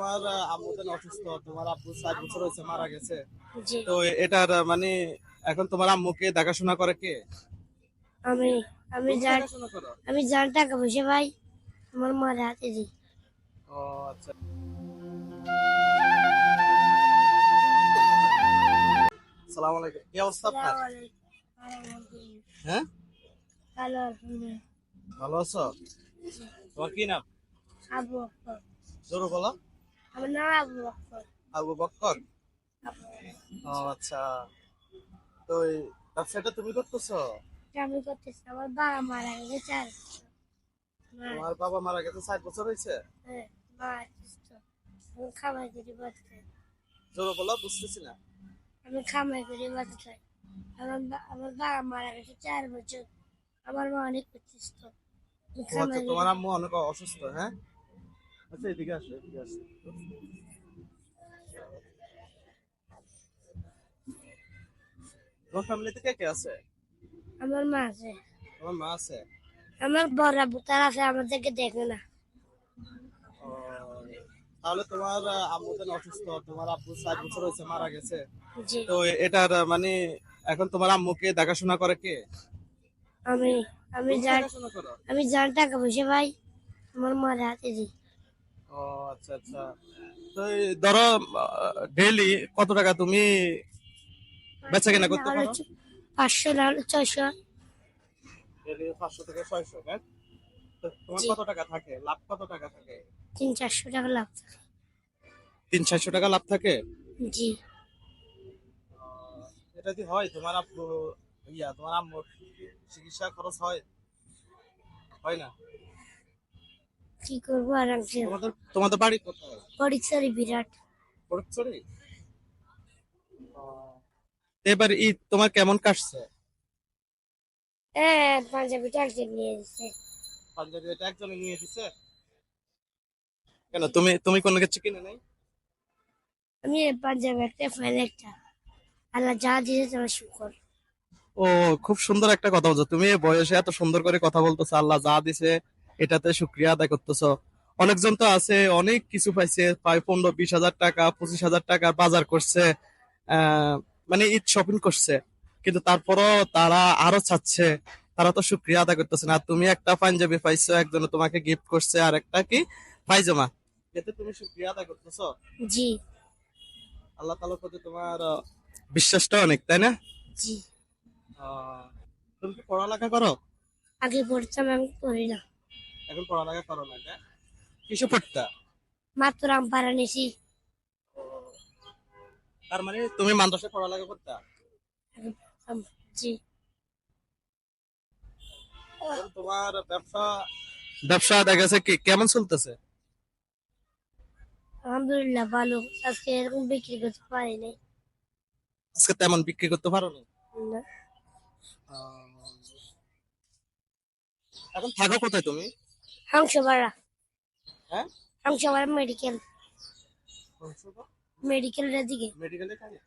তোমার আম্মু তো অসুস্থ, তোমার আব্বু 4 বছর হয়েছে মারা গেছে। জি। তো এটার মানে এখন তোমার আম্মুকে দেখাশোনা করে কে? আমি আমি তুমি যার দেখাশোনা করো? আমি যার টাকা পয়সা পাই আমার মার হাতে দিই। ও আচ্ছা। আসসালামু আলাইকুম, কি অবস্থা আপনার? আসসালামু আলাইকুম। হ্যাঁ, ভালো আলহামদুলিল্লাহ। ভালো আছো? তোমার কি নাম? আবু বকর। জোরে বলো। আমার নাম আবু বকর। আবু বক্কর। আবু ও আচ্ছা। তো এই ব্যবসাটা তুমি করতেছো? বকর। আমি করতেছি, আমার বাবা মারা গেছে 4 বছর। তোমার বাবা মারা গেছে 4 বছর হয়েছে? হ্যাঁ, মা অসুস্থ। আমি খামাই করি বাচ্চা। জোরে বলো, বুঝতেছি না। আমি খামাই করি বাচ্চা। আমার বাবা মারা গেছে 4 বছর। আমার মা অনেক অসুস্থ। আমি ও আচ্ছা, খামাই করি। তোমার আম্মু অনেক অসুস্থ, হ্যাঁ? আচ্ছা, এদিকে আসো, এদিকে আসো। তোমার ফ্যামিলিতে কে কে আছে? আমার মা আছে। তোমার মা আছে? আমার বড় বুতার আছে, আমাদেরকে দেখে না। ও, তাহলে তোমার আম্মু তো অসুস্থ, তোমার আব্বু 4 বছর হয়েছে মারা গেছে। জি। তো এটার মানে এখন তোমার আম্মুকে দেখাশোনা করে কে? আমি আমি তুমি যার দেখাশোনা করো? আমি যার টাকা পয়সা পাই আমার মার হাতে দিই। ও আচ্ছা আচ্ছা। তো এই ধরো ডেইলি কত টাকা তুমি বেচা কেনা না করতে হলে পারো? 500, না হলে 600। ডেইলি 500 থেকে 600, হ্যাঁ? তো তোমার জি। কত টাকা থাকে, লাভ কত টাকা থাকে? 300-400 টাকা লাভ থাকে। 300-400 টাকা লাভ থাকে? জি। এটা কি হয় তোমার আব্বু, তোমার আম্মুর চিকিৎসা খরচ হয়? হয় না? কি করবো আর তোমাদের তোমাদের বাড়ি কোথায়? পরিচয় বিরাট। ফটিকছড়ি? এবার ঈদ তোমার কেমন কাটছে? হ্যাঁ, পাঞ্জাবি ট্যাক্সি নিয়ে দিচ্ছে। পাঞ্জাবি এটা একজনে নিয়ে দিছে? কেন, তুমি তুমি কোনো কিছু কিনে নাই? আমি পাঞ্জাবি একটা ফেলে একটা, আল্লাহ যা দিয়েছে তোমার শুকর। ও, খুব সুন্দর একটা কথা বলছো তুমি, এই বয়সে এত সুন্দর করে কথা বলতেছো, আল্লাহ যা দিছে এটাতে শুক্রিয়া আদায় করতেছো। অনেকজন তো আছে অনেক কিছু পাইছে, প্রায় 15-20 হাজার টাকা, 25 হাজার টাকার বাজার করছে, আহ মানে ঈদ শপিং করছে, কিন্তু তারপরও তারা আরো চাচ্ছে, তারা তো শুক্রিয়া আদায় করতেছে না। আর তুমি একটা পাঞ্জাবি পাইছো, একজনে তোমাকে গিফট করছে, আর একটা কি পায়জামা, এতে তুমি শুক্রিয়া আদায় করতেছো। জি। আল্লাহ তাআলার প্রতি তোমার বিশ্বাসটা অনেক, তাই না? জি। আহ, তুমি কি পড়ালেখা করো? আগে পড়তাম, আমি পড়ি না। এখন পড়ালেখা করো না, তাই? কিসে পড়তা? মাত্র আম পাড়া নিছি। তার মানে তুমি মাদ্রাসায় পড়ালেখা করতা? আগে পড়তাম। জি। এখন তোমার ব্যবসা ব্যবসা দেখা গেছে কি কেমন চলতেছে? আলহামদুলিল্লাহ ভালো। আজকে এরকম বিক্রি করতে পারি নাই। আজকে তেমন বিক্রি করতে পারো না? না। এখন থাকো কোথায় তুমি? হাংসপাড়া। হ্যাঁ, হাংসপাড়া মেডিকেল। মেডিকেলের দিকে। মেডিকেলে থাকে।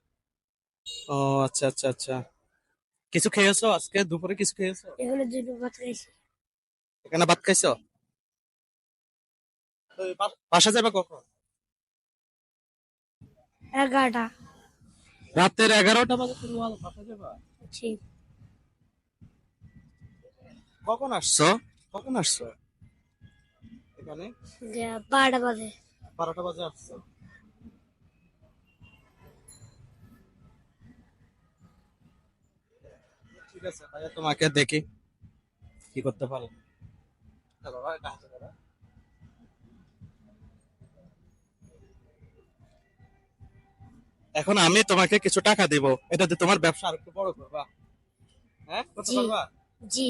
ও আচ্ছা আচ্ছা আচ্ছা। কিছু খেয়েছো আজকে দুপুরে, কিছু খেয়েছো? এগুলো দুটো কথা গেছি। এখানে ভাত খাইছো? তো বাসা যাবে কখন? 11টা। রাতের 11টা বাজে তুমি বাসা যাবা? জি। কখন আসছো? কখন আসছো এখানে? 12টা বাজে। 12টা বাজে আসছো? ঠিক আছে ভাইয়া, তোমাকে দেখি কি করতে পারো। হ্যাঁ বাবা, এটা হাতে ধরো। এখন আমি তোমাকে কিছু টাকা দিব, এটাতে তোমার ব্যবসা আর একটু বড় করবা, হ্যাঁ? করতে জি। পারবা? জি।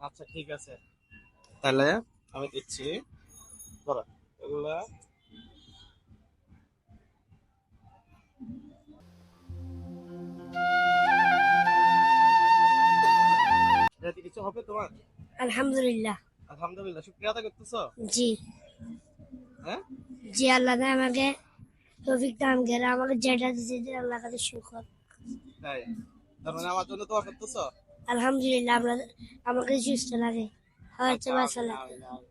আচ্ছা ঠিক আছে, তাহলে আমি দিচ্ছি, ধরো এগুলা। এটাতে কিছু হবে তোমার? আলহামদুলিল্লাহ। আলহামদুলিল্লাহ, শুকরিয়া আদায় করতেছো? জি। হ্যাঁ। জি, আল্লাহ তাআলা আমাকে তৌফিক দান করে, আমাকে যেটা দিয়েছে আল্লাহ কাছে শুকর। তাই? তার মানে আমার জন্য দোয়া করতেছো? আলহামদুলিল্লাহ। আমাকে সুস্থ লাগে, হয়তো আচ্ছা, বাঁচা আমিন লাগে। আমিন আমিন।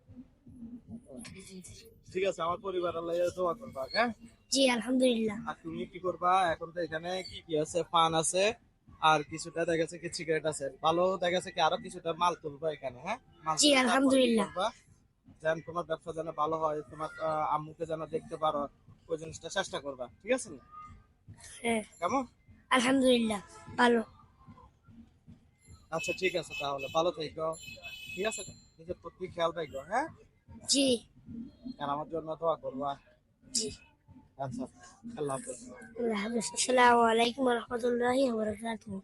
ঠিক আছে, আমার পরিবারের লাগে দোয়া করবা, হ্যাঁ? জি আলহামদুলিল্লাহ। আর তুমি কি করবা এখন, তো এখানে কি কি আছে, পান আছে আর কিছুটা দেখা যাচ্ছে কি সিগারেট আছে, ভালো দেখা যাচ্ছে কি আরো কিছুটা মাল তুলবা এখানে, হ্যাঁ? মাল জি তুলে তারপর কি আলহামদুলিল্লাহ। করবা, যেন তোমার ব্যবসা যেন ভালো হয়, তোমার আম্মুকে যেন দেখতে পারো, ওই জিনিসটা চেষ্টা করবা, ঠিক আছে না? হ্যাঁ কেমন? আলহামদুলিল্লাহ ভালো। আচ্ছা ঠিক আছে, তাহলে ভালো থেকো, ঠিক আছে? নিজের প্রতি খেয়াল রাখো, হ্যাঁ? জি আর আমার জন্য দোয়া করবা। জি। আচ্ছা, আল্লাহ হাফেজ। আল্লাহ হাফেজ। আসসালামু আলাইকুম ওয়া রাহমাতুল্লাহি ওয়া বারাকাতুহু।